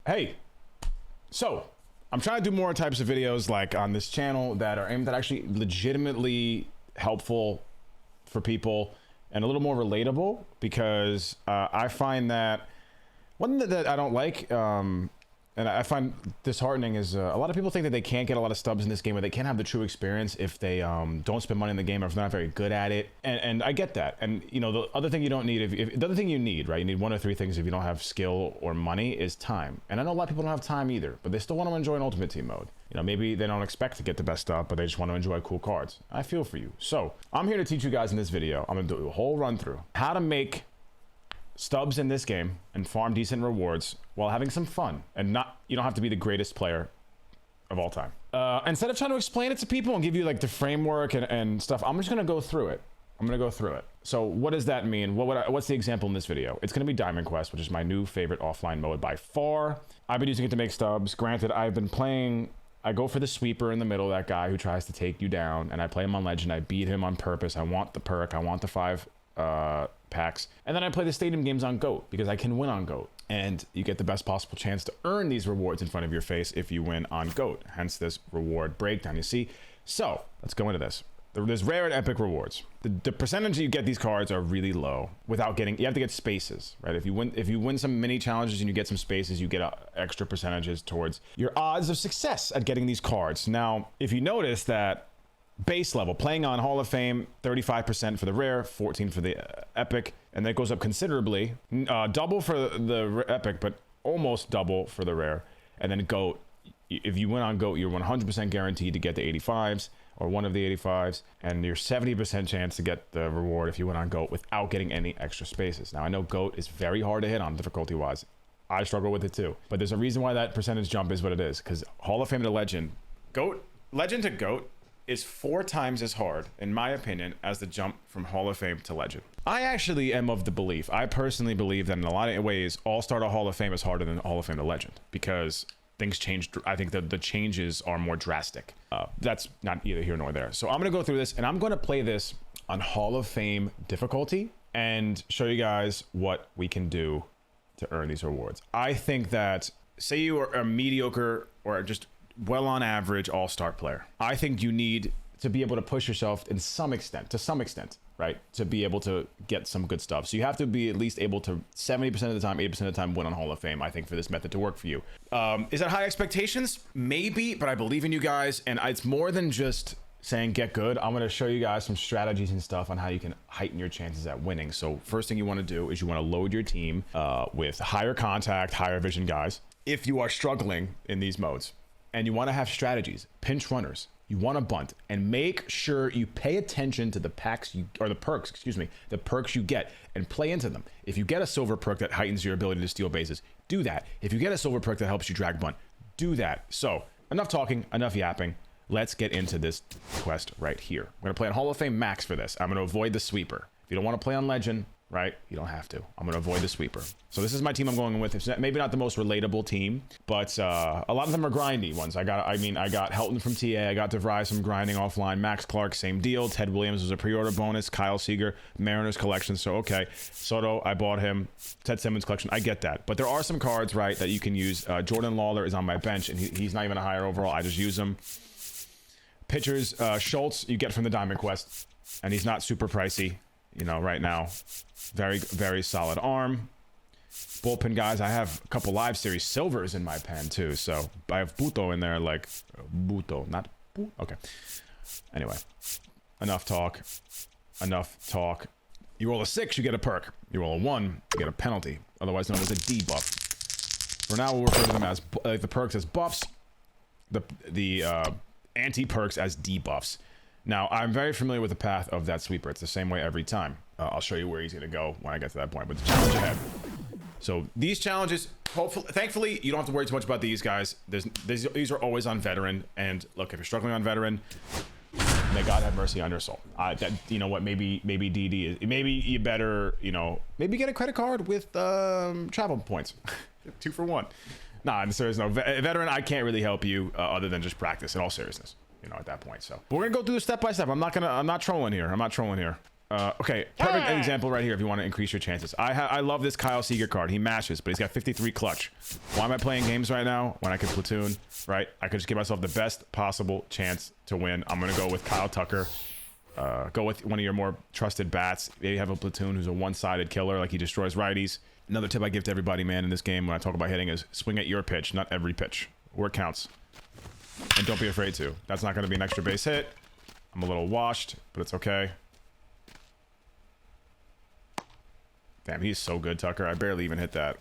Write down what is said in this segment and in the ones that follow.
Hey, so I'm trying to do more types of videos like on this channel that are aimed at actually legitimately helpful for people and a little more relatable, because I find that one that I don't like, and I find disheartening, is a lot of people think that they can't get a lot of stubs in this game, or they can't have the true experience if they don't spend money in the game, or if they're not very good at it. And I get that. And you know, the other thing you don't need, the other thing you need, right? You need one or three things if you don't have skill or money, is time. And I know a lot of people don't have time either, but they still want to enjoy an Ultimate Team mode. You know, maybe they don't expect to get the best stuff, but they just want to enjoy cool cards. I feel for you. So I'm here to teach you guys in this video. I'm gonna do a whole run through how to make stubs in this game and farm decent rewards while having some fun, and you don't have to be the greatest player of all time. Instead of trying to explain it to people and give you like the framework and stuff, I'm just gonna go through it. So what does that mean? What's the example in this video? It's gonna be Diamond Quest, which is my new favorite offline mode by far. I've been using it to make stubs. Granted, I go for the sweeper in the middle, that guy who tries to take you down, and I play him on legend. I beat him on purpose. I want the perk. I want the 5 packs. And then I play the stadium games on GOAT because I can win on GOAT. And you get the best possible chance to earn these rewards in front of your face if you win on GOAT. Hence this reward breakdown, you see? So let's go into this. There's rare and epic rewards. The percentage you get these cards are really low without getting, you have to get spaces, right? If you win some mini challenges and you get some spaces, you get extra percentages towards your odds of success at getting these cards. Now, if you notice that base level, playing on Hall of Fame, 35% for the rare, 14 for the epic, and that goes up considerably. Double for the epic, but almost double for the rare. And then GOAT, if you win on GOAT, you're 100% guaranteed to get the 85s, or one of the 85s, and you're 70% chance to get the reward if you win on GOAT without getting any extra spaces. Now, I know GOAT is very hard to hit on difficulty-wise. I struggle with it too. But there's a reason why that percentage jump is what it is, because Hall of Fame to Legend, Legend to GOAT, is 4 times as hard, in my opinion, as the jump from Hall of Fame to Legend. I actually am of the belief, I personally believe that in a lot of ways, All-Star to Hall of Fame is harder than Hall of Fame to Legend, because things changed. I think that the changes are more drastic. That's not either here nor there. So I'm gonna go through this, and I'm gonna play this on Hall of Fame difficulty and show you guys what we can do to earn these rewards. I think that, say you are a mediocre or just well on average all-star player, I think you need to be able to push yourself to some extent, right, to be able to get some good stuff. So you have to be at least able to 70% of the time, 80% of the time win on Hall of Fame, I think, for this method to work for you. Is that high expectations? Maybe, but I believe in you guys, and it's more than just saying get good. I'm going to show you guys some strategies and stuff on how you can heighten your chances at winning. So first thing you want to do is you want to load your team with higher contact, higher vision guys if you are struggling in these modes. And you want to have strategies, pinch runners. You want to bunt, and make sure you pay attention to the perks you get, and play into them. If you get a silver perk that heightens your ability to steal bases, do that. If you get a silver perk that helps you drag bunt, do that. So enough talking, enough yapping. Let's get into this quest right here. I'm going to play on Hall of Fame max for this. I'm going to avoid the sweeper. If you don't want to play on Legend, right, you don't have to. I'm going to avoid the sweeper. So this is my team I'm going with. It's maybe not the most relatable team, but a lot of them are grindy ones. I got Helton from TA. I got DeVries from grinding offline. Max Clark, same deal. Ted Williams was a pre-order bonus. Kyle Seager, Mariners collection. So, okay. Soto, I bought him. Ted Simmons collection. I get that. But there are some cards, right, that you can use. Jordan Lawler is on my bench, and he's not even a higher overall. I just use him. Pitchers, Schultz, you get from the Diamond Quest, and he's not super pricey, you know, right now. Very, very solid arm. Bullpen guys, I have a couple live series silvers in my pen too, so I have Buto in there, like Buto, not Bu. Okay. Anyway, enough talk. You roll a 6, you get a perk. You roll a 1, you get a penalty, otherwise known as a debuff. For now, we'll refer to them as the perks as buffs, the anti-perks as debuffs. Now, I'm very familiar with the path of that sweeper. It's the same way every time. I'll show you where he's going to go when I get to that point, but the challenge ahead. So these challenges, thankfully, you don't have to worry too much about these guys. These are always on veteran, and look, if you're struggling on veteran, may God have mercy on your soul. You know what, maybe DD is, maybe you better, you know, maybe get a credit card with travel points. 2 for 1. Nah, in serious, no. Veteran, I can't really help you other than just practice, in all seriousness, you know, at that point. So we're gonna go through the step by step. I'm not trolling here. Okay, perfect example right here if you want to increase your chances. I love this Kyle Seager card. He mashes, but he's got 53 clutch. Why am I playing games right now when I could platoon, right? I could just give myself the best possible chance to win. I'm going to go with Kyle Tucker. Go with one of your more trusted bats. Maybe have a platoon who's a one-sided killer, like he destroys righties. Another tip I give to everybody, man, in this game when I talk about hitting is swing at your pitch, not every pitch. Where it counts. And don't be afraid to. That's not going to be an extra base hit. I'm a little washed, but it's okay. Damn, he's so good, Tucker. I barely even hit that.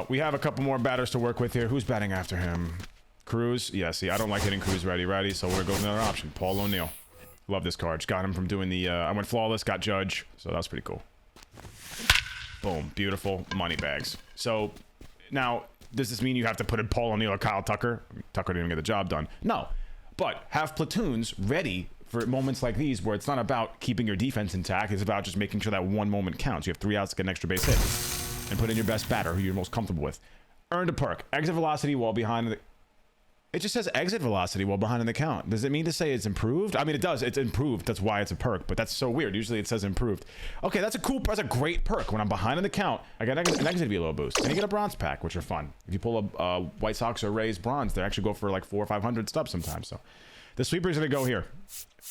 We have a couple more batters to work with here. Who's batting after him? Cruz? Yeah, see, I don't like hitting Cruz righty, so we're going to go with another option. Paul O'Neill. Love this card. Just got him from doing the... I went flawless, got Judge, so that was pretty cool. Boom. Beautiful money bags. So, now, does this mean you have to put in Paul O'Neill or Kyle Tucker? I mean, Tucker didn't even get the job done. No. But have platoons ready for moments like these where it's not about keeping your defense intact. It's about just making sure that one moment counts. You have 3 outs to get an extra base hit. And put in your best batter, who you're most comfortable with. Earned a perk. Exit velocity while behind the... It just says exit velocity while behind in the count. Does it mean to say it's improved? I mean, it does. It's improved. That's why it's a perk. But that's so weird. Usually it says improved. Okay, that's a great perk. When I'm behind in the count, I get an exit velo boost. And you get a bronze pack, which are fun. If you pull a White Sox or Rays bronze, they actually go for like 400 or 500 stubs sometimes. So the sweeper's going to go here.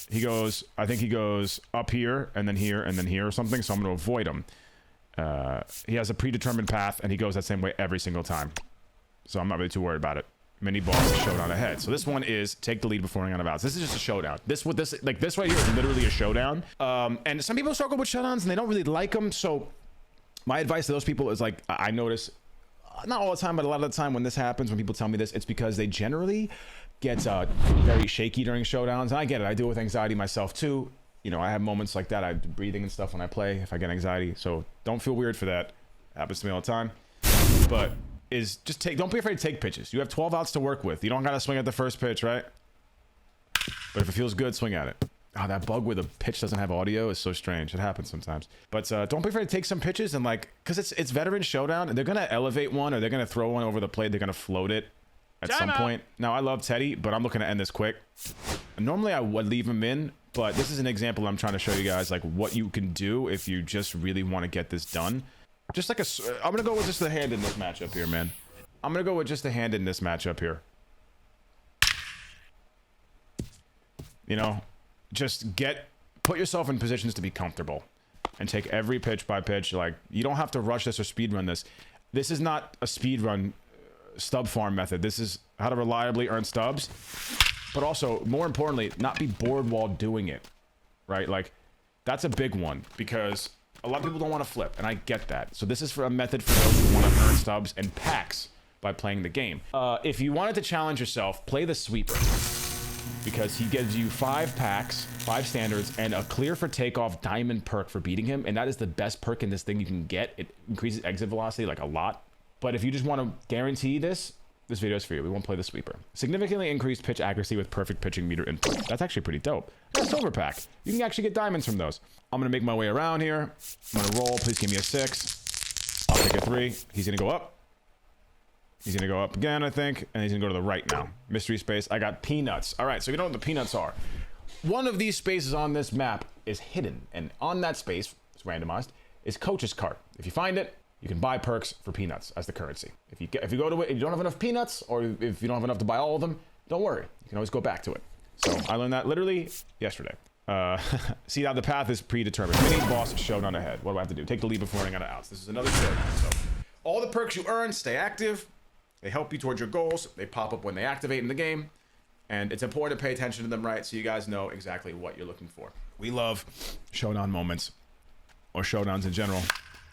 He goes, I think he goes up here, and then here, and then here or something. So I'm going to avoid him. He has a predetermined path, and he goes that same way every single time. So I'm not really too worried about it. Mini ball showdown ahead. So this one is take the lead before running out of outs. This is just a showdown. This right here is literally a showdown. And some people struggle with showdowns and they don't really like them. So my advice to those people is like, I notice not all the time, but a lot of the time when this happens, when people tell me this, it's because they generally get very shaky during showdowns. And I get it. I deal with anxiety myself too. You know, I have moments like that. I do breathing and stuff when I play if I get anxiety. So don't feel weird for that. It happens to me all the time. But don't be afraid to take pitches. You have 12 outs to work with. You don't got to swing at the first pitch, right? But if it feels good, swing at it. Oh, that bug where the pitch doesn't have audio is so strange. It happens sometimes. But don't be afraid to take some pitches and like, because it's veteran showdown and they're going to elevate one or they're going to throw one over the plate. They're going to float it at some point. Now, I love Teddy, but I'm looking to end this quick. Normally, I would leave him in, but this is an example I'm trying to show you guys like what you can do if you just really want to get this done. Just like I'm going to go with just the hand in this matchup here, man. I'm going to go with just the hand in this matchup here. You know, just put yourself in positions to be comfortable and take every pitch by pitch. Like, you don't have to rush this or speed run this. This is not a speed run stub farm method. This is how to reliably earn stubs, but also, more importantly, not be bored while doing it, right? Like, that's a big one because a lot of people don't want to flip, and I get that. So this is for a method for those who want to earn stubs and packs by playing the game. If you wanted to challenge yourself, play the sweeper because he gives you 5 packs, 5 standards, and a clear for takeoff diamond perk for beating him, and that is the best perk in this thing you can get. It increases exit velocity like a lot. But if you just want to guarantee this video is for you. We won't play the sweeper. Significantly increased pitch accuracy with perfect pitching meter input. That's actually pretty dope. That's silver pack. You can actually get diamonds from those. I'm going to make my way around here. I'm going to roll. Please give me a 6. I'll take a 3. He's going to go up. He's going to go up again, I think. And he's going to go to the right now. Mystery space. I got peanuts. All right, so you know what the peanuts are. One of these spaces on this map is hidden. And on that space, it's randomized, is Coach's cart. If you find it, you can buy perks for peanuts as the currency. If you go to it and you don't have enough peanuts, or if you don't have enough to buy all of them, don't worry. You can always go back to it. So I learned that literally yesterday. See how the path is predetermined. Mini boss showdown ahead. What do I have to do? Take the lead before running out of outs. This is another showdown. So all the perks you earn stay active. They help you towards your goals. They pop up when they activate in the game. And it's important to pay attention to them, right? So you guys know exactly what you're looking for. We love showdown moments, or showdowns in general.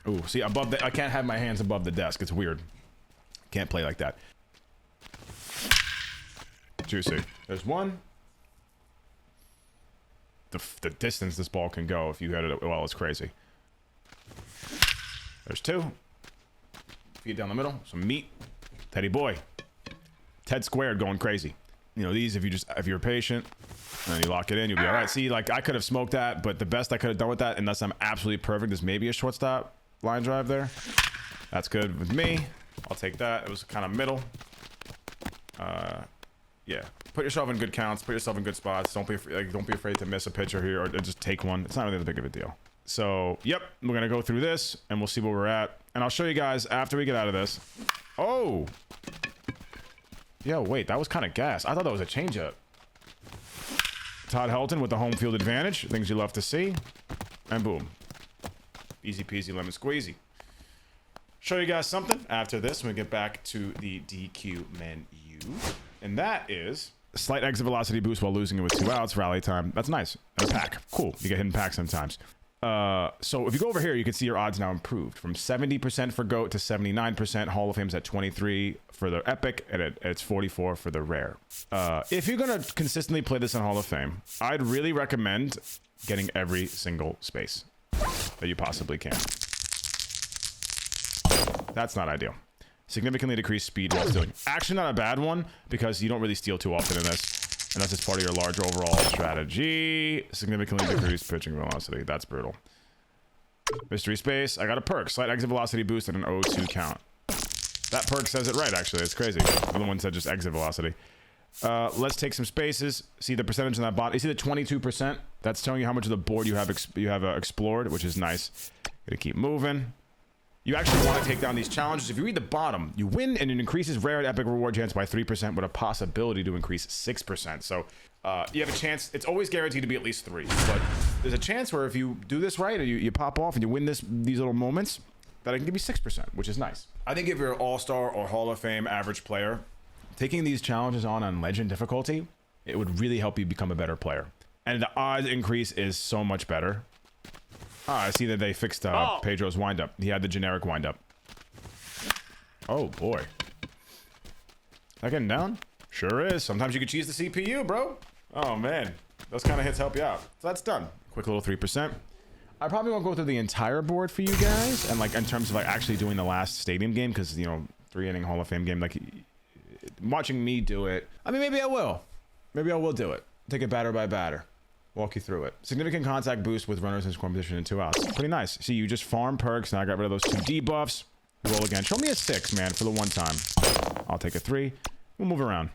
Ooh, see, above the, I can't have my hands above the desk. It's weird. Can't play like that. Juicy. There's one. The distance this ball can go if you hit it well is crazy. There's 2. Feet down the middle. Some meat. Teddy boy. Ted squared going crazy. You know, these, if you're patient and then you lock it in, you'll be all right. See, like, I could have smoked that, but the best I could have done with that, unless I'm absolutely perfect, is maybe a shortstop line drive there. That's good with me. I'll take that. It was kind of middle. Yeah. Put yourself in good counts. Put yourself in good spots. Don't be afraid to miss a pitcher here or just take one. It's not really that big of a deal. So, yep, we're going to go through this and we'll see where we're at. And I'll show you guys after we get out of this. Oh. Yo, wait, that was kind of gas. I thought that was a changeup. Todd Helton with the home field advantage. Things you love to see. And boom. Easy peasy lemon squeezy. Show you guys something after this when we get back to the DQ menu. And that is a slight exit velocity boost while losing it with 2 outs. Rally time. That's nice. And a pack. Cool. You get hidden packs sometimes. So if you go over here, you can see your odds now improved from 70% for GOAT to 79%. Hall of Fame's at 23 for the Epic, and it's 44 for the Rare. If you're going to consistently play this in Hall of Fame, I'd really recommend getting every single space that you possibly can. That's not ideal. Significantly decreased speed while stealing. Actually not a bad one, because you don't really steal too often in this. And that's just part of your larger overall strategy. Significantly decreased pitching velocity. That's brutal. Mystery space. I got a perk. Slight exit velocity boost and an 0-2 count. That perk says it right, actually. It's crazy. The other one said just exit velocity. Let's take some spaces. See the percentage on that bot. You see the 22%? That's telling you how much of the board you have explored, which is nice. Gonna keep moving. You actually want to take down these challenges. If you read the bottom, you win and it increases rare and epic reward chance by 3% with a possibility to increase 6%. So you have a chance. It's always guaranteed to be at least 3. But there's a chance where if you do this right, or you pop off and you win these little moments, that it can give you 6%, which is nice. I think if you're an all-star or Hall of Fame average player, taking these challenges on legend difficulty, it would really help you become a better player. And the odds increase is so much better. I see that they fixed Pedro's windup. He had the generic windup. Oh, boy. That getting down? Sure is. Sometimes you can cheese the CPU, bro. Oh, man. Those kind of hits help you out. So that's done. Quick little 3%. I probably won't go through the entire board for you guys. And, like, in terms of, like, actually doing the last stadium game. Because, you know, 3-inning Hall of Fame game. Like, watching me do it. I mean, maybe I will. Maybe I will do it. Take it batter by batter. Walk you through it. Significant contact boost with runners in scoring position in 2 outs. Pretty nice. See, you just farm perks. Now I got rid of those 2 debuffs. Roll again. Show me a 6, man, for the one time. I'll take a 3. We'll move around.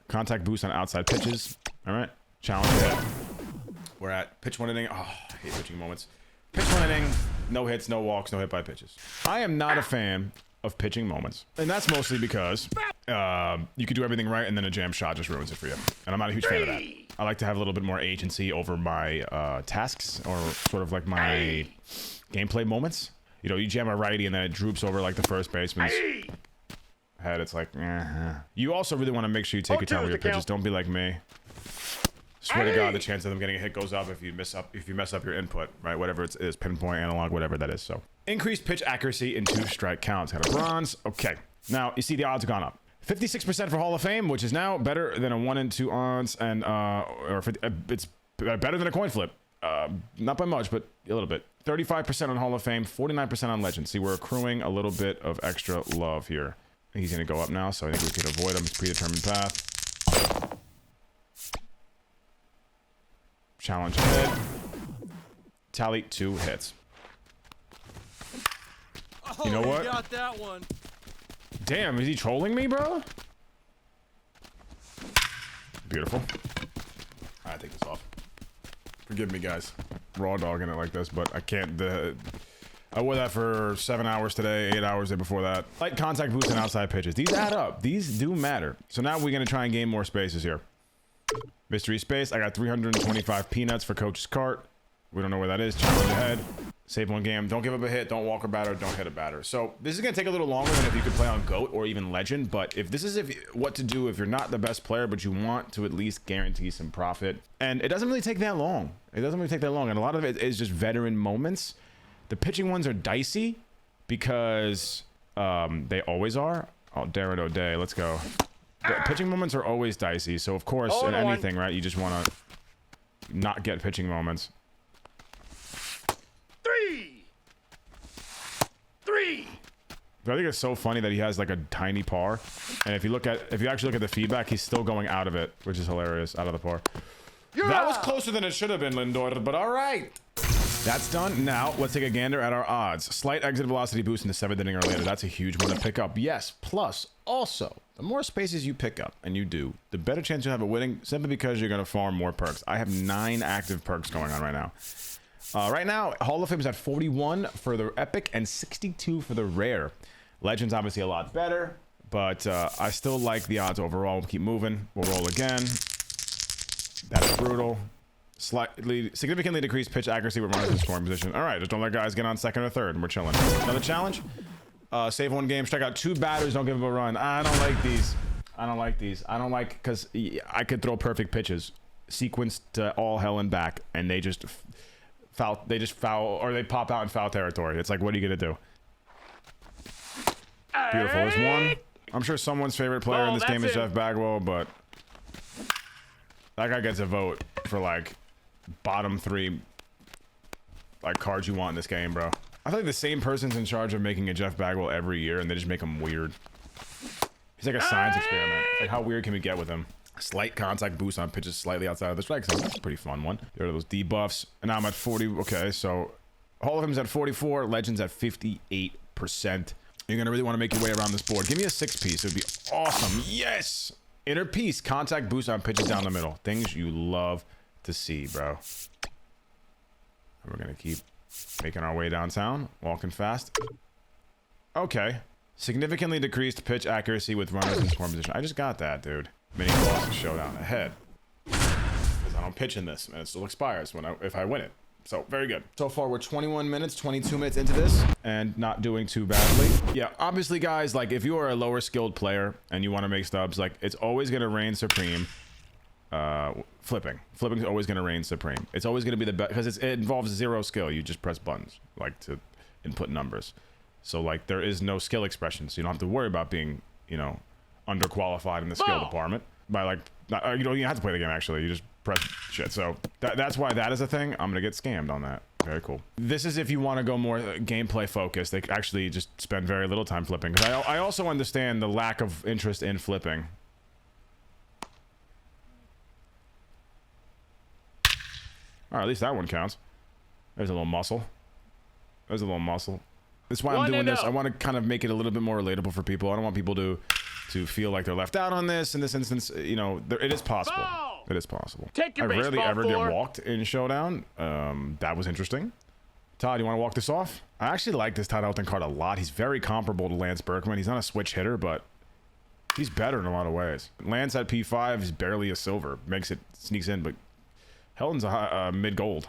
Contact boost on outside pitches. All right. Challenge hit. We're at pitch 1 inning. Oh, I hate pitching moments. Pitch 1 inning. No hits, no walks, no hit by pitches. I am not a fan of pitching moments. And that's mostly because you could do everything right and then a jam shot just ruins it for you. And I'm not a huge fan of that. I like to have a little bit more agency over my tasks, or sort of like my gameplay moments. You know, you jam a righty and then it droops over like the first baseman's head. It's like, You also really want to make sure you take your time with your pitches. Don't be like me. Swear to God, the chance of them getting a hit goes up if you mess up your input, right? Whatever it is, pinpoint, analog, whatever that is. So increased pitch accuracy in 2 strike counts. Got a bronze. Okay. Now you see the odds have gone up. 56% for Hall of Fame, which is now better than a 1 in 2 odds, and it's better than a coin flip. Not by much, but a little bit. 35% on Hall of Fame, 49% on Legend. See, we're accruing a little bit of extra love here. He's going to go up now, so I think we can avoid him. It's predetermined path. Challenge hit. Tally 2 hits. Oh, you know what? Got that one. Damn, is he trolling me, bro? Beautiful. I take this off. Forgive me, guys. Raw dogging it like this, but I can't. I wore that for 7 hours today, 8 hours the day before that. Light contact boost and outside pitches. These add up. These do matter. So now we're going to try and gain more spaces here. Mystery space. I got 325 peanuts for Coach's Cart. We don't know where that is. Challenge ahead. Save 1 game. Don't give up a hit. Don't walk a batter. Don't hit a batter. So this is going to take a little longer than if you could play on GOAT or even Legend. But if this is what to do if you're not the best player, but you want to at least guarantee some profit. And it doesn't really take that long. It doesn't really take that long. And a lot of it is just veteran moments. The pitching ones are dicey because they always are. Oh, Darren O'Day. Let's go. The pitching moments are always dicey. So, of course, in anything, right, you just want to not get pitching moments. 3. But I think it's so funny that he has like a tiny par, and if you actually look at the feedback, he's still going out of it, which is hilarious. Out of the par. That was closer than it should have been, Lindor, but all right. That's done. Now let's take a gander at our odds. Slight exit velocity boost in the 7th inning or later. That's a huge one to pick up. Yes. Plus, also, the more spaces you pick up, and you do, the better chance you have of winning, simply because you're going to farm more perks. I have 9 active perks going on right now. Right now, Hall of Fame is at 41 for the epic and 62 for the rare. Legends obviously a lot better, but I still like the odds overall. We'll keep moving. We'll roll again. That's brutal. Significantly decreased pitch accuracy with runners in scoring position. All right, just don't let guys get on second or third, and we're chilling. Another challenge. Save 1 game. Strike out 2 batters. Don't give them a run. I don't like these. I don't like these. I don't like, because I could throw perfect pitches, sequenced to all hell and back, and they just foul. They just foul, or they pop out in foul territory. It's like, what are you gonna do? Beautiful. There's one. I'm sure someone's favorite player in this game is Jeff Bagwell, but that guy gets a vote for like bottom 3 like cards you want in this game, bro. I feel like the same person's in charge of making a Jeff Bagwell every year, and they just make him weird. He's like a science experiment. Like, how weird can we get with him? Slight contact boost on pitches slightly outside of the strike zone. That's a pretty fun one. There are those debuffs. And now I'm at 40. Okay, so Hall of Fame's at 44. Legends at 58%. You're going to really want to make your way around this board. Give me a 6-piece. It would be awesome. Yes! Inner piece. Contact boost on pitches down the middle. Things you love to see, bro. And we're going to keep making our way downtown. Walking fast. Okay. Significantly decreased pitch accuracy with runners in scoring position. I just got that, dude. Mini boss and showdown ahead. Because I don't pitch in this, and it still expires if I win it. So, very good. So far, we're 21 minutes, 22 minutes into this, and not doing too badly. Yeah, obviously, guys, like, if you are a lower skilled player and you want to make stubs, like, it's always going to reign supreme. Flipping is always going to reign supreme. It's always going to be the best, because it involves 0 skill. You just press buttons, like, to input numbers. So, like, there is no skill expression, so you don't have to worry about being, you know, underqualified in the skill department. By, like, you don't even have to play the game, actually. You just press shit. So that's why that is a thing. I'm gonna get scammed on that. Very cool. This is if you want to go more gameplay focused. They actually just spend very little time flipping, because I also understand the lack of interest in flipping. All right, at least that one counts. There's a little muscle. There's a little muscle. That's why I'm doing this. I want to kind of make it a little bit more relatable for people. I don't want people to feel like they're left out on this. In this instance, you know, it is possible. It is possible. I rarely ever get walked in Showdown. That was interesting. Todd, you want to walk this off? I actually like this Todd Helton card a lot. He's very comparable to Lance Berkman. He's not a switch hitter, but he's better in a lot of ways. Lance at P5 is barely a silver. Makes it, sneaks in, but Helton's a mid-gold.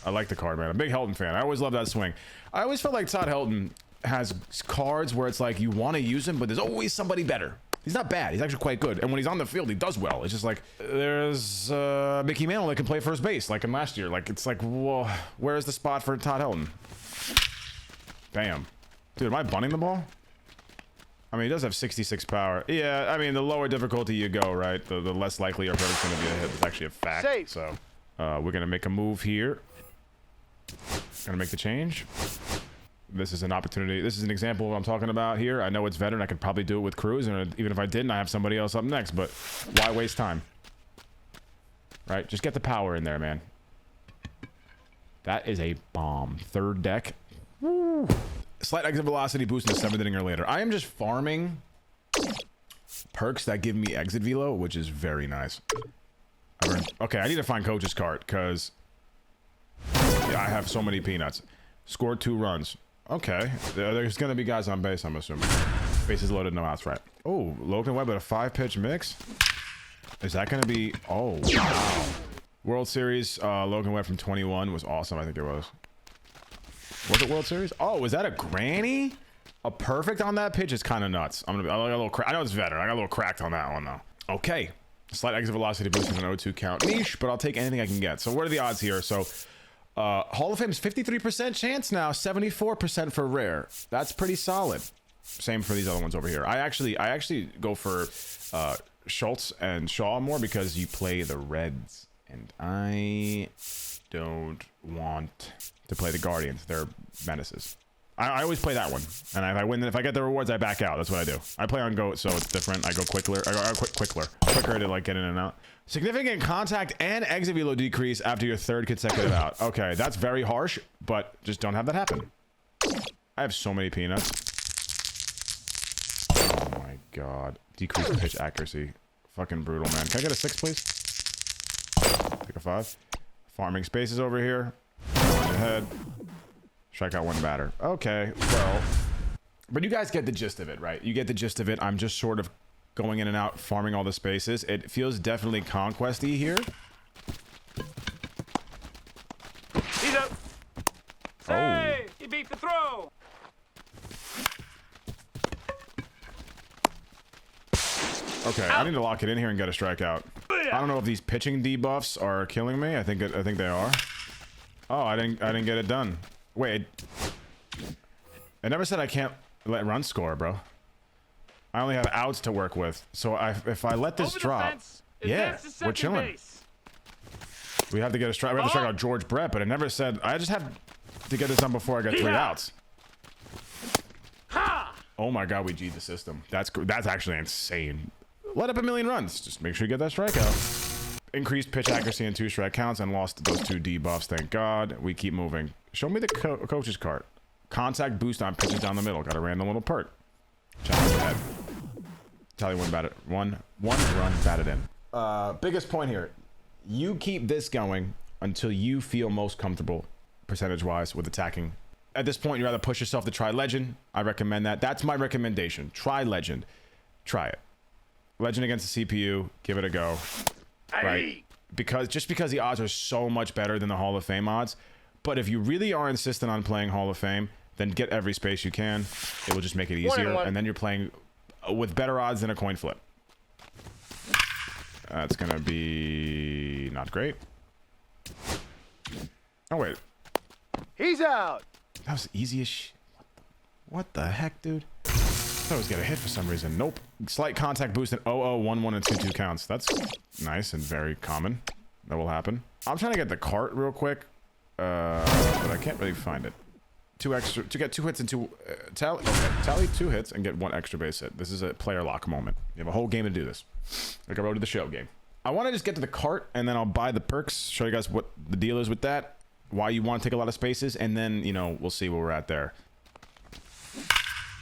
I like the card, man. I'm a big Helton fan. I always love that swing. I always felt like Todd Helton has cards where it's like you want to use him, but there's always somebody better. He's not bad. He's actually quite good. And when he's on the field, he does well. It's just like, there's Mickey Mantle that can play first base, like in last year. Like, it's like, well, where's the spot for Todd Helton? Bam. Dude, am I bunting the ball? I mean, he does have 66 power. Yeah, I mean, the lower difficulty you go, right? The less likely your opponent's going to be a hit. It's actually a fact. Safe. So, we're going to make a move here. Going to make the change. This is an opportunity. This is an example of what I'm talking about here. I know it's veteran. I could probably do it with Cruz, and even if I didn't, I have somebody else up next. But why waste time? Right? Just get the power in there, man. That is a bomb. Third deck. Woo. Slight exit velocity boost in the 7th inning or later. I am just farming perks that give me exit velo, which is very nice. Okay, I need to find Coach's cart, because yeah, I have so many peanuts. Scored 2 runs. Okay, there's gonna be guys on base, I'm assuming. Bases loaded, no outs, right? Oh, Logan Webb with a 5-pitch mix. Is that gonna be? Oh, wow. World Series, Logan Webb from 21 was awesome. I think it was. Was it World Series? Oh, was that a granny? A perfect on that pitch is kind of nuts. I got a little. I know it's veteran. I got a little cracked on that one though. Okay, slight exit velocity boost with an 0-2 count. Niche, but I'll take anything I can get. So what are the odds here? So. Hall of Fame's 53% chance now, 74% for rare. That's pretty solid. Same for these other ones over here. I actually go for Schultz and Shaw more, because you play the Reds, and I don't want to play the Guardians. They're menaces. I always play that one, and if I win, if I get the rewards, I back out. That's what I do. I play on GOAT, so it's different. I go quicker to like get in and out. Significant contact and exit velo decrease after your 3rd consecutive out. Okay, that's very harsh, but just don't have that happen. I have so many peanuts. Oh my god. Decreased pitch accuracy. Fucking brutal, man. Can I get a 6, please? Take a 5. Farming spaces over here. Ahead. Strike out 1 batter. Okay, well. But you guys get the gist of it, right? You get the gist of it. I'm just sort of going in and out, farming all the spaces. It feels definitely conquest-y here. He's up. Hey, he beat the throw. Okay, I need to lock it in here and get a strikeout. I don't know if these pitching debuffs are killing me. I think they are. Oh, I didn't get it done. Wait. I never said I can't let runs score, bro. I only have outs to work with. So if I let this drop, yeah, we're chilling. Base. We have to get a strike. We have to strike out George Brett, but it never said. I just have to get this done before I get 3 outs. Oh my god, we G'd the system. That's actually insane. Let up 1,000,000 runs. Just make sure you get that strikeout. Increased pitch accuracy in 2 strike counts and lost those 2 debuffs. Thank God. We keep moving. Show me the coach's card. Contact boost on pitches down the middle. Got a random little perk. Challenge ahead. Tally 1 batted. One run batted in. Biggest point here. You keep this going until you feel most comfortable percentage-wise with attacking. At this point, you rather push yourself to try Legend. I recommend that. That's my recommendation. Try Legend. Try it. Legend against the CPU. Give it a go. Right? Because the odds are so much better than the Hall of Fame odds. But if you really are insistent on playing Hall of Fame, then get every space you can. It will just make it easier. And then you're playing with better odds than a coin flip. That's going to be not great. Oh, wait. He's out. That was easy as shit. What the heck, dude? I thought I was gonna hit for some reason. Nope. Slight contact boost in 0-0, 1-1, and 2-2 counts. That's nice and very common. That will happen. I'm trying to get the cart real quick, but I can't really find it. To get 2 hits and 2 tally 2 hits and get 1 extra base hit. This is a player lock moment. You have a whole game to do this, like a Road to the Show game. I want to just get to the cart and then I'll buy the perks. Show you guys what the deal is with that. Why you want to take a lot of spaces, and then, you know, we'll see where we're at there.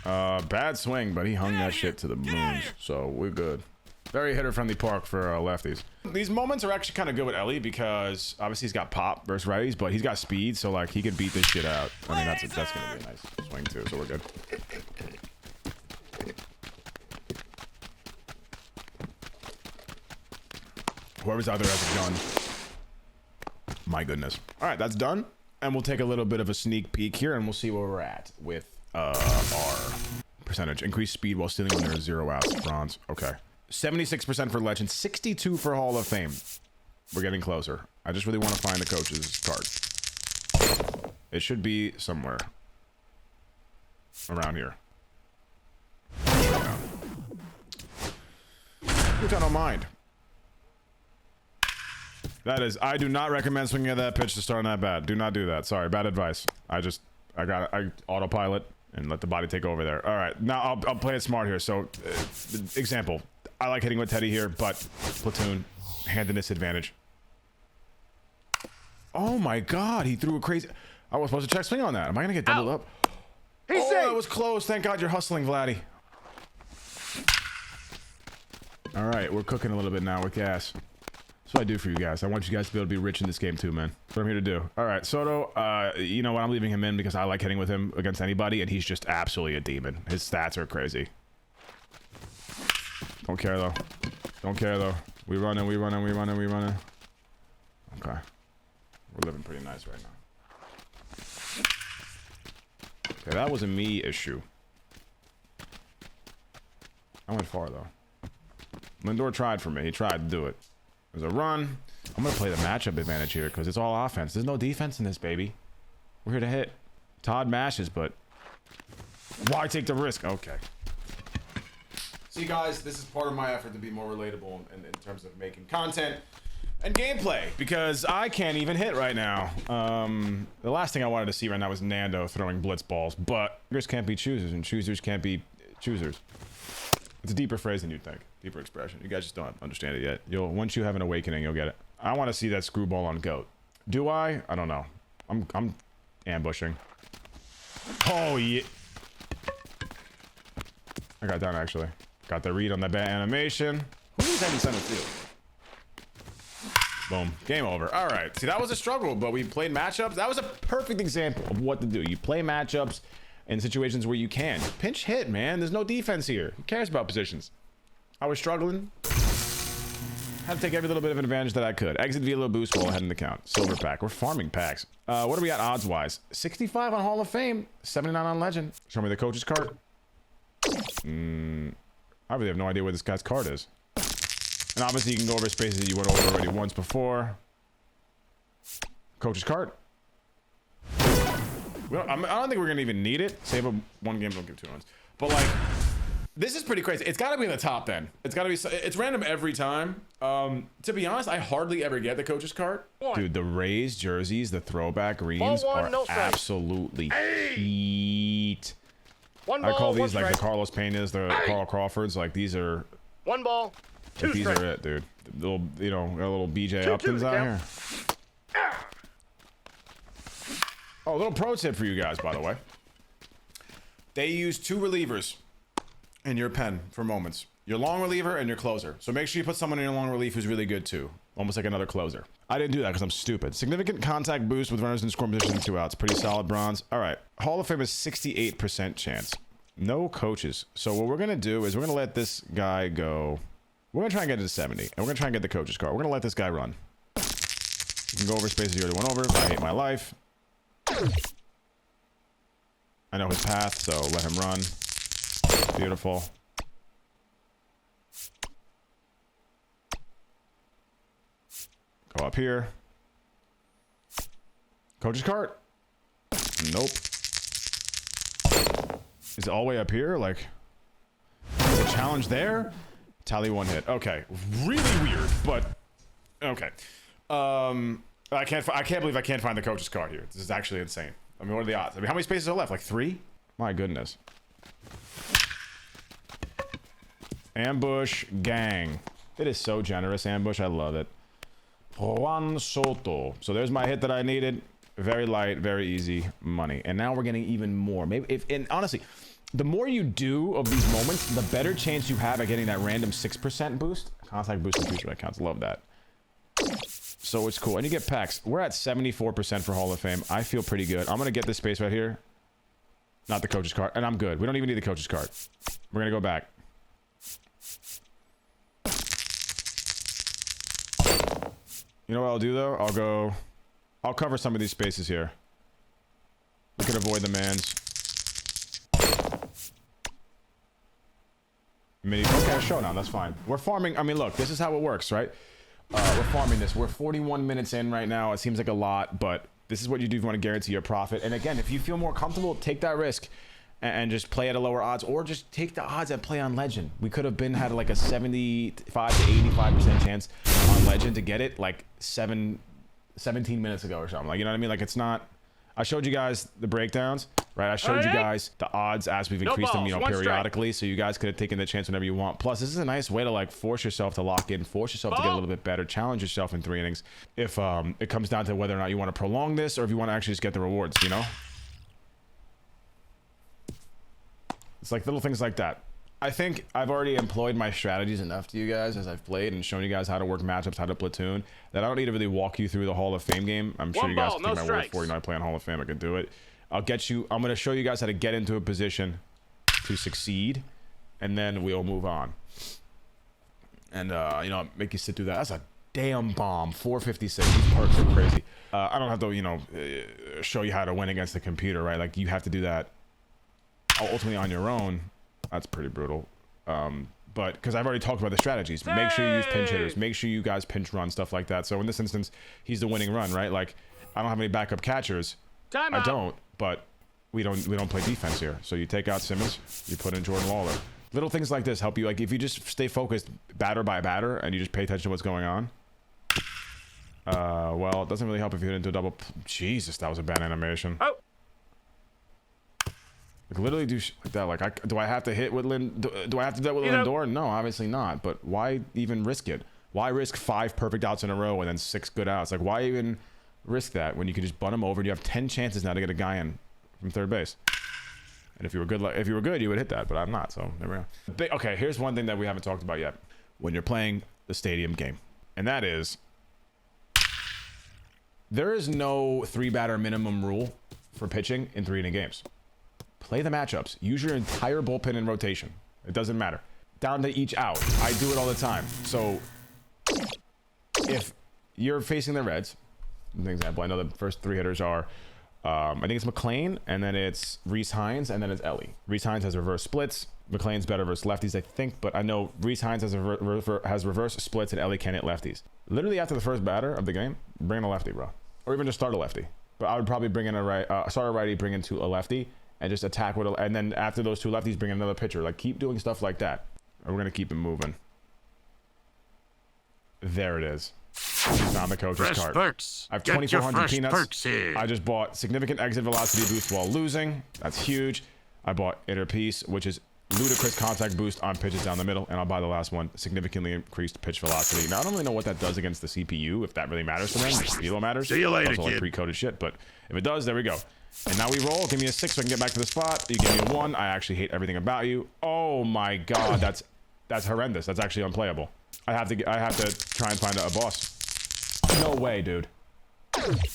Bad swing, but he hung that shit to the moon, so we're good. Very hitter-friendly park for lefties. These moments are actually kind of good with Ellie because obviously he's got pop versus righties, but he's got speed, so like he could beat this shit out. I mean, that's gonna be a nice swing too, so we're good. Whoever's out there has a gun. My goodness. All right, that's done. And we'll take a little bit of a sneak peek here and we'll see where we're at with our percentage. Increased speed while stealing when there are 0 outs. Bronze. Okay. 76% for Legend, 62 for Hall of Fame. We're getting closer. I just really want to find the coach's card. It should be somewhere around here. Which I don't mind. That is, I do not recommend swinging at that pitch to start on that bat. Do not do that. Sorry, bad advice. I autopilot and let the body take over there. All right, now I'll play it smart here. So, example, I like hitting with Teddy here, but platoon, hand disadvantage. Oh my God, he threw a crazy. I was supposed to check swing on that. Am I gonna get doubled up? He's safe. That was close. Thank God you're hustling, Vladdy. All right, we're cooking a little bit now with gas. That's what I do for you guys. I want you guys to be able to be rich in this game too, man. That's what I'm here to do. All right, Soto, you know what? I'm leaving him in because I like hitting with him against anybody, and he's just absolutely a demon. His stats are crazy. Don't care, though. Don't care, though. We running. Okay. We're living pretty nice right now. Okay, that was a me issue. I went far, though. Lindor tried for me. He tried to do it. There's a run. I'm going to play the matchup advantage here because it's all offense. There's no defense in this, baby. We're here to hit. Todd mashes, but why take the risk? Okay. See, guys, this is part of my effort to be more relatable in terms of making content. And gameplay, because I can't even hit right now. The last thing I wanted to see right now was Nando throwing blitz balls, but beggars can't be choosers, and choosers can't be choosers. It's a deeper phrase than you'd think. Deeper expression. You guys just don't understand it yet. Once you have an awakening, you'll get it. I want to see that screwball on GOAT. Do I? I don't know. I'm ambushing. Oh, yeah. I got down, actually. Got the read on the bat animation. Who's having center field? Boom. Game over. All right. See, that was a struggle, but we played matchups. That was a perfect example of what to do. You play matchups in situations where you can. Pinch hit, man. There's no defense here. Who cares about positions? I was struggling. Had to take every little bit of advantage that I could. Exit via low boost while ahead in the count. Silver pack. We're farming packs. What are we at odds-wise? 65 on Hall of Fame. 79 on Legend. Show me the coach's card. I really have no idea where this guy's card is. And obviously you can go over spaces that you went over already once before. Coach's card. Well, I don't think we're gonna even need it. Save a one game, don't give 2 runs. But like, this is pretty crazy. It's gotta be in the top then. It's gotta be, it's random every time. To be honest, I hardly ever get the coach's card. Dude, the Rays jerseys, the throwback greens are absolutely heat. I call these like the Carlos Peñas, the Carl Crawfords. Like these are 1 ball, 2 like, these are it, dude. The little, you know, got a little BJ Uptons out here. Oh, a little pro tip for you guys, by the way. They use 2 relievers in your pen for moments. Your long reliever and your closer. So make sure you put someone in your long relief who's really good too. Almost like another closer. I didn't do that because I'm stupid. Significant contact boost with runners in scoring position and 2 outs. Pretty solid bronze. All right. Hall of Fame is 68% chance. No coaches. So what we're going to do is we're going to let this guy go. We're going to try and get it to 70. And we're going to try and get the coach's card. We're going to let this guy run. You can go over spaces you already went over. I hate my life. I know his path, so let him run. Beautiful. Go up here. Coach's cart. Nope. Is it all the way up here? Like, is a challenge there? Tally 1 hit. Okay. Really weird, but okay. I can't believe I can't find the coach's card here. This is actually insane. I mean, what are the odds? I mean, how many spaces are left? Like 3? My goodness. Ambush gang. It is so generous, Ambush. I love it. Juan Soto. So there's my hit that I needed. Very light, very easy money. And now we're getting even more. Maybe and honestly, the more you do of these moments, the better chance you have at getting that random 6% boost. Contact boost in future accounts. Love that. So it's cool. And you get packs. We're at 74% for Hall of Fame. I feel pretty good. I'm going to get this space right here. Not the coach's card. And I'm good. We don't even need the coach's card. We're going to go back. You know what I'll do, though? I'll cover some of these spaces here. We can avoid the mans. Okay, showdown. That's fine. We're farming. I mean, look, this is how it works, right? We're farming this. We're 41 minutes in right now. It seems like a lot, but this is what you do if you want to guarantee your profit. And again, if you feel more comfortable, take that risk and just play at a lower odds, or just take the odds and play on Legend. We could have had like a 75 to 85% chance on Legend to get it like 17 minutes ago or something. Like, you know what I mean? Like, it's not. I showed you guys the breakdowns, right? I showed you guys the odds as we've increased them, you know, periodically, so you guys could have taken the chance whenever you want. Plus, this is a nice way to like force yourself to lock in, force yourself to get a little bit better, challenge yourself in 3 innings. If it comes down to whether or not you want to prolong this, or if you want to actually just get the rewards, you know. It's like little things like that. I think I've already employed my strategies enough to you guys as I've played and shown you guys how to work matchups, how to platoon, that I don't need to really walk you through the Hall of Fame game. I'm sure you guys can take my word for it. You know, I play on Hall of Fame. I can do it. I'm going to show you guys how to get into a position to succeed, and then we'll move on. And, you know, make you sit through that. That's a damn bomb. 456. These perks are crazy. I don't have to, you know, show you how to win against the computer, right? Like, you have to do that ultimately on your own. That's pretty brutal. But because I've already talked about the strategies, make sure you use pinch hitters, make sure you guys pinch run, stuff like that. So in this instance, he's the winning run, right? Like, I don't have any backup catchers. I don't, but we don't play defense here. So you take out Simmons, you put in Jordan Lawler. Little things like this help you. Like, if you just stay focused batter by batter and you just pay attention to what's going on, Well, it doesn't really help if you hit into a double. Jesus, that was a bad animation. Oh. Like, literally do like that. Like, do I have to hit with do I have to do that with Lindor? No, obviously not. But why even risk it? Why risk 5 perfect outs in a row and then 6 good outs? Like, why even risk that when you can just bunt him over and you have 10 chances now to get a guy in from third base? And if you were good, you would hit that. But I'm not. So there we go. Okay, here's one thing that we haven't talked about yet. When you're playing the stadium game, and that is, there is no 3-batter minimum rule for pitching in 3-inning games. Play the matchups. Use your entire bullpen in rotation. It doesn't matter. Down to each out. I do it all the time. So if you're facing the Reds, an example, I know the first 3 hitters are, I think it's McLean, and then it's Rhys Hines, and then it's Ellie. Rhys Hines has reverse splits. McLean's better versus lefties, I think, but I know Rhys Hines has reverse splits, and Ellie can hit lefties. Literally after the first batter of the game, bring in a lefty, bro. Or even just start a lefty. But I would probably bring in start a righty, bring in a lefty, and just attack with and then after those 2 lefties, bring in another pitcher. Like, keep doing stuff like that. And we're going to keep it moving. There it is. Found the coach's cart. Perks. I have 2,400 peanuts. I just bought significant exit velocity boost while losing. That's huge. I bought inner piece, which is ludicrous contact boost on pitches down the middle. And I'll buy the last one, significantly increased pitch velocity. Now, I don't really know what that does against the CPU, if that really matters to them. Velo matters. See you later, also, like, kid. pre-coded shit, but if it does, there we go. And now we roll. Give me a 6 so I can get back to the spot. You give me a 1. I actually hate everything about you. Oh my god, that's horrendous. That's actually unplayable. I have to try and find a boss. No way, dude. Thank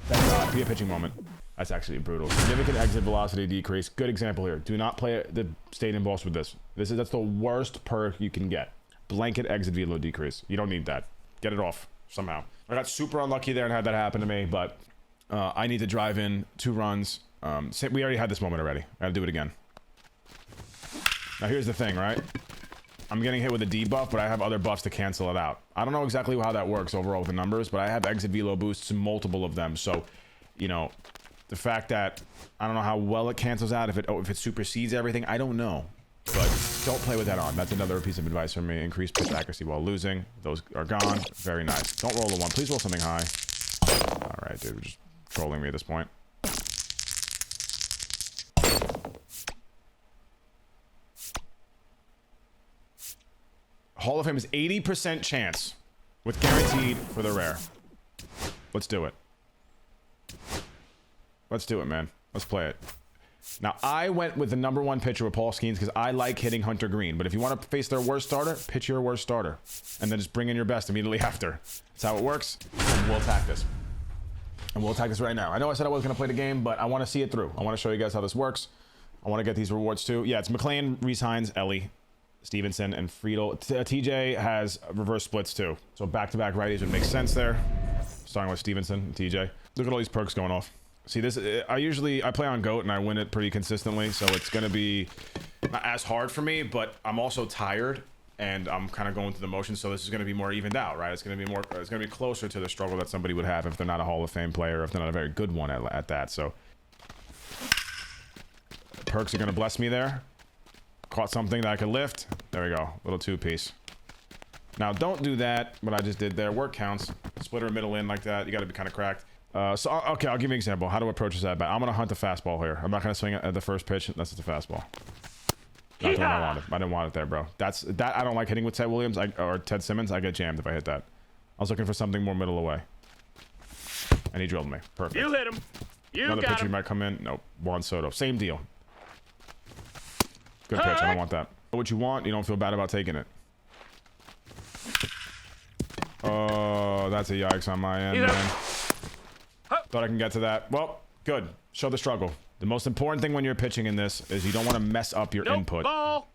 God. Be a pitching moment. That's actually brutal. Significant exit velocity decrease. Good example here. Do not play the stadium boss with this. That's the worst perk you can get. Blanket exit velo decrease. You don't need that. Get it off somehow. I got super unlucky there and had that happen to me, but I need to drive in 2 runs. We already had this moment already. I gotta do it again. Now here's the thing, right? I'm getting hit with a debuff, but I have other buffs to cancel it out. I don't know exactly how that works overall with the numbers, but I have exit velo boosts, multiple of them. So, you know, the fact that I don't know how well it cancels out, if it supersedes everything, I don't know. But don't play with that on. That's another piece of advice from me. Increase pitch accuracy while losing. Those are gone. Very nice. Don't roll a 1. Please roll something high. All right, dude. You're just trolling me at this point. Hall of Fame is 80% chance with guaranteed for the rare. Let's do it. Let's do it, man. Let's play it. Now, I went with the #1 pitcher with Paul Skeens because I like hitting Hunter Green. But if you want to face their worst starter, pitch your worst starter. And then just bring in your best immediately after. That's how it works. And we'll attack this. And we'll attack this right now. I know I said I wasn't going to play the game, but I want to see it through. I want to show you guys how this works. I want to get these rewards too. Yeah, it's McLean, Rhys Hines, Ellie, Stevenson, and Friedel. TJ has reverse splits too. So back-to-back righties would make sense there. Starting with Stevenson and TJ. Look at all these perks going off. See this, I play on GOAT and I win it pretty consistently. So it's going to be not as hard for me, but I'm also tired and I'm kind of going through the motions. So this is going to be more evened out, right? It's going to be closer to the struggle that somebody would have if they're not a Hall of Fame player, if they're not a very good one at that. So perks are going to bless me there. Caught something that I could lift. There we go. Little 2-piece. Now, don't do that, what I just did there. Work counts. Splitter middle in like that. You got to be kind of cracked. Okay, I'll give you an example. How to approach this at bat. I'm going to hunt the fastball here. I'm not going to swing at the first pitch. That's just a fastball. Not the one I wanted. I didn't want it there, bro. That I don't like hitting with Ted Williams or Ted Simmons. I get jammed if I hit that. I was looking for something more middle away. And he drilled me. Perfect. You hit him. Another pitcher might come in. Nope. Juan Soto. Same deal. Good pitch. I don't want that. What you want, you don't feel bad about taking it. Oh, that's a yikes on my end, man. Thought I can get to that. Well, good. Show the struggle. The most important thing when you're pitching in this is you don't want to mess up your input. Ball.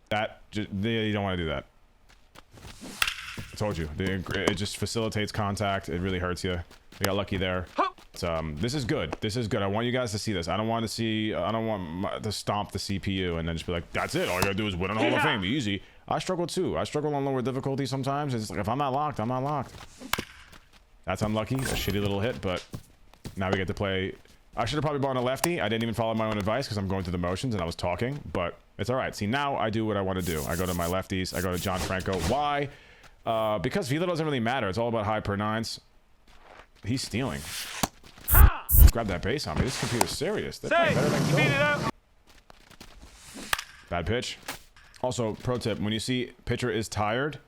You don't want to do that. I told you. It just facilitates contact. It really hurts you. We got lucky there. This is good. This is good. I want you guys to see this. I don't want to stomp the CPU and then just be like, that's it. All you gotta do is win an Hall of Fame. Easy. I struggle too. I struggle on lower difficulty sometimes. It's like, if I'm not locked, I'm not locked. That's unlucky. A shitty little hit, but now we get to play. I should have probably bought a lefty. I didn't even follow my own advice because I'm going through the motions and I was talking, but it's all right. See, now I do what I want to do. I go to my lefties. I go to John Franco. Why? Because velo doesn't really matter. It's all about high per nines. He's stealing. Grab that base on me. This computer's serious. They're playing better than Go. Bad pitch. Also, pro tip: when you see pitcher is tired.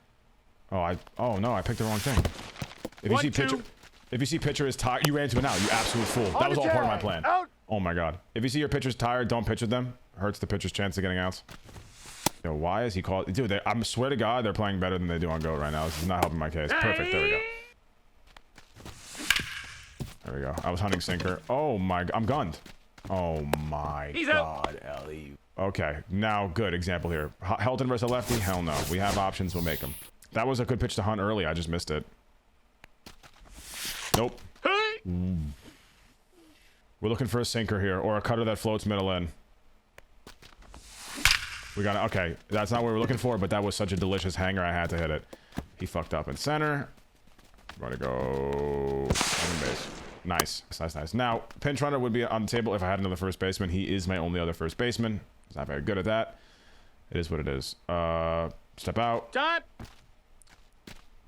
Oh no, I picked the wrong thing. If you see pitcher is tired, you ran into an out. You absolute fool. That was all part of my plan. Oh my god. If you see your pitcher's tired, don't pitch with them. Hurts the pitcher's chance of getting outs. Yo, why is he called? Dude, I swear to God, they're playing better than they do on Go right now. This is not helping my case. Perfect. There we go. There we go. I was hunting sinker. Oh my, I'm gunned. Oh my god, Ellie. Okay, now good example here. Helton versus a lefty? Hell no. We have options, we'll make them. That was a good pitch to hunt early. I just missed it. Nope. We're looking for a sinker here, or a cutter that floats middle in. We got it. Okay, that's not what we're looking for, but that was such a delicious hanger, I had to hit it. He fucked up in center. Going to go second base. Nice. Nice. Now, pinch runner would be on the table if I had another first baseman. He is my only other first baseman. He's not very good at that. It is what it is. Step out. Time.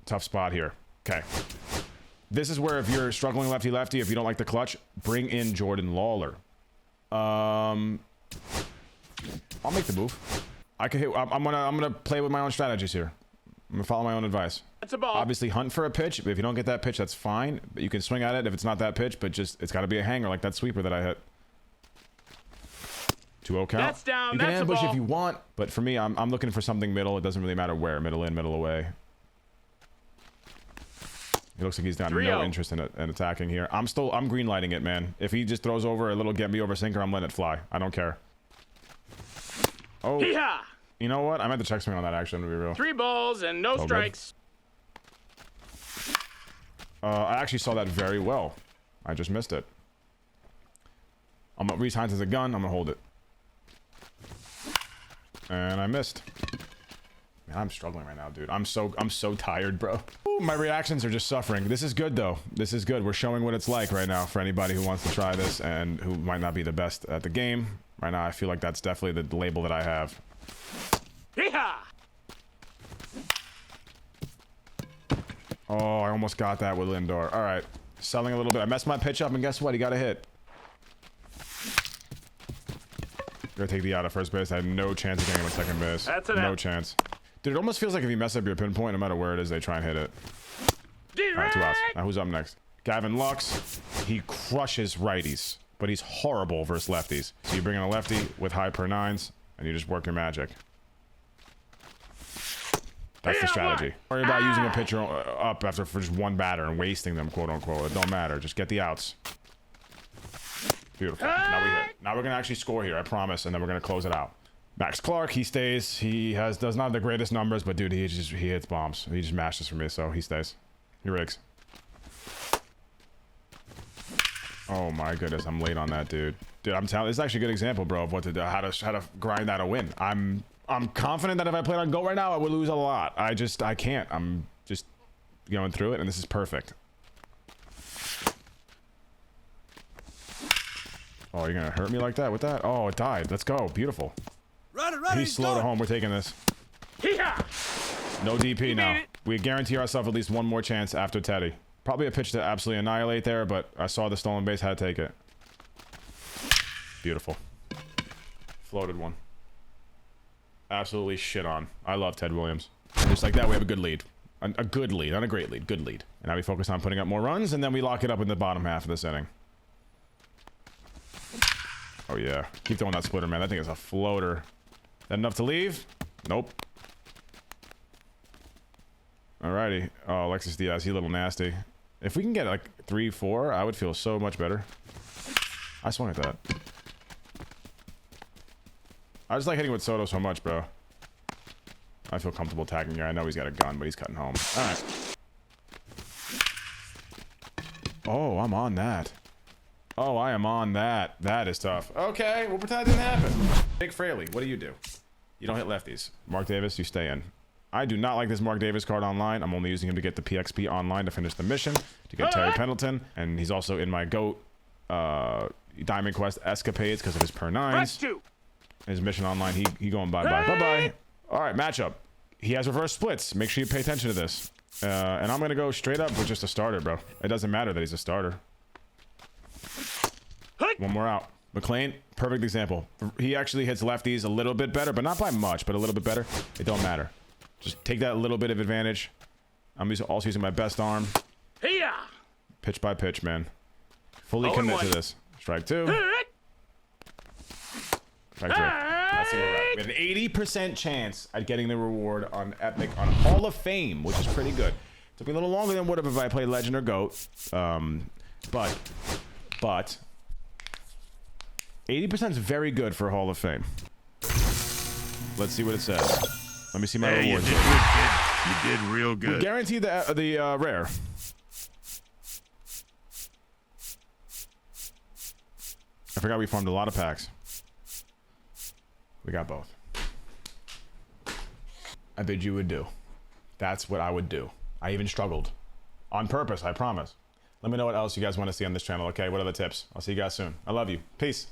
Tough spot here. Okay. This is where if you're struggling lefty-lefty, if you don't like the clutch, bring in Jordan Lawler. I'll make the move. I can hit. I'm gonna play with my own strategies here. I'm gonna follow my own advice. That's a ball. Obviously, hunt for a pitch. If you don't get that pitch, that's fine. But you can swing at it if it's not that pitch. But just it's got to be a hanger like that sweeper that I hit. 2-0 count. That's down. You can ambush if you want, but for me, I'm looking for something middle. It doesn't really matter where. Middle in, middle away. It looks like he's got no interest in attacking here. I'm green lighting it, man. If he just throws over a little get me over sinker, I'm letting it fly. I don't care. Oh, you know what? I meant to check swing on that action, to be real. 3 balls and no strikes. I actually saw that very well. I just missed it. I'm gonna reach as a gun. I'm gonna hold it. And I missed. Man, I'm struggling right now, dude. I'm so tired, bro. Ooh, my reactions are just suffering. This is good, though. This is good. We're showing what it's like right now for anybody who wants to try this and who might not be the best at the game. Right now, I feel like that's definitely the label that I have. Yeehaw! Oh, I almost got that with Lindor. All right. Selling a little bit. I messed my pitch up, and guess what? He got a hit. Gonna take the out at first base. I had no chance of getting him at second base. That's no chance. Dude, it almost feels like if you mess up your pinpoint, no matter where it is, they try and hit it. All right, 2 outs. Now, who's up next? Gavin Lux. He crushes righties, but he's horrible versus lefties. So you bring in a lefty with high per nines, and you just work your magic. That's the strategy. Worry about using a pitcher up after for just one batter and wasting them, quote unquote. It don't matter. Just get the outs. Beautiful. Now we hit. Now we're gonna actually score here, I promise, and then we're gonna close it out. Max Clark, he stays. He does not have the greatest numbers, but dude, he hits bombs. He just mashes for me, so he stays. He rigs. Oh my goodness, I'm late on that, dude. Dude, I'm telling. This is actually a good example, bro, of what to do, how to grind out a win. I'm confident that if I played on Go right now, I would lose a lot. I can't. I'm just going through it, and this is perfect. Oh, you're gonna hurt me like that with that? Oh, it died. Let's go. Beautiful. He's slow to home. We're taking this. No DP now. We guarantee ourselves at least one more chance after Teddy. Probably a pitch to absolutely annihilate there, but I saw the stolen base, had to take it. Beautiful. Floated one. Absolutely shit on. I love Ted Williams. Just like that, we have a good lead. A good lead, not a great lead. Good lead. And now we focus on putting up more runs, and then we lock it up in the bottom half of this inning. Oh, yeah. Keep throwing that splitter, man. That thing is a floater. That enough to leave? Nope. Alrighty. Oh, Alexis Diaz, he's a little nasty. If we can get like 3-4, I would feel so much better. I swung at that. I just like hitting with Soto so much, bro. I feel comfortable tagging here. I know he's got a gun, but he's cutting home. Alright. Oh, I'm on that. Oh, I am on that. That is tough. Okay, we'll pretend it didn't happen. Jake Fraley, what do? You don't hit lefties. Mark Davis, you stay in. I do not like this Mark Davis card online. I'm only using him to get the PXP online to finish the mission, to get Terry Pendleton, and he's also in my GOAT Diamond Quest escapades because of his per nines. His mission online, he going bye-bye. Bye-bye. All right, matchup. he has reverse splits. Make sure you pay attention to this. And I'm gonna go straight up with just a starter, bro. It doesn't matter that he's a starter. One more out. McLean, perfect example. He actually hits lefties a little bit better, but not by much, but a little bit better. It don't matter. Just take that little bit of advantage. I'm also using my best arm. Here. Pitch by pitch, man. Fully commit to this. Strike 2. Strike 3. That's the right. We have an 80% chance at getting the reward on Epic on Hall of Fame, which is pretty good. Took me a little longer than would have if I played Legend or GOAT. But 80% is very good for Hall of Fame. Let's see what it says. Let me see my reward. You did good, kid. You did real good. We guarantee the rare. I forgot we farmed a lot of packs. We got both. I bid you would do. That's what I would do. I even struggled. On purpose, I promise. Let me know what else you guys want to see on this channel, okay? What are the tips? I'll see you guys soon. I love you. Peace.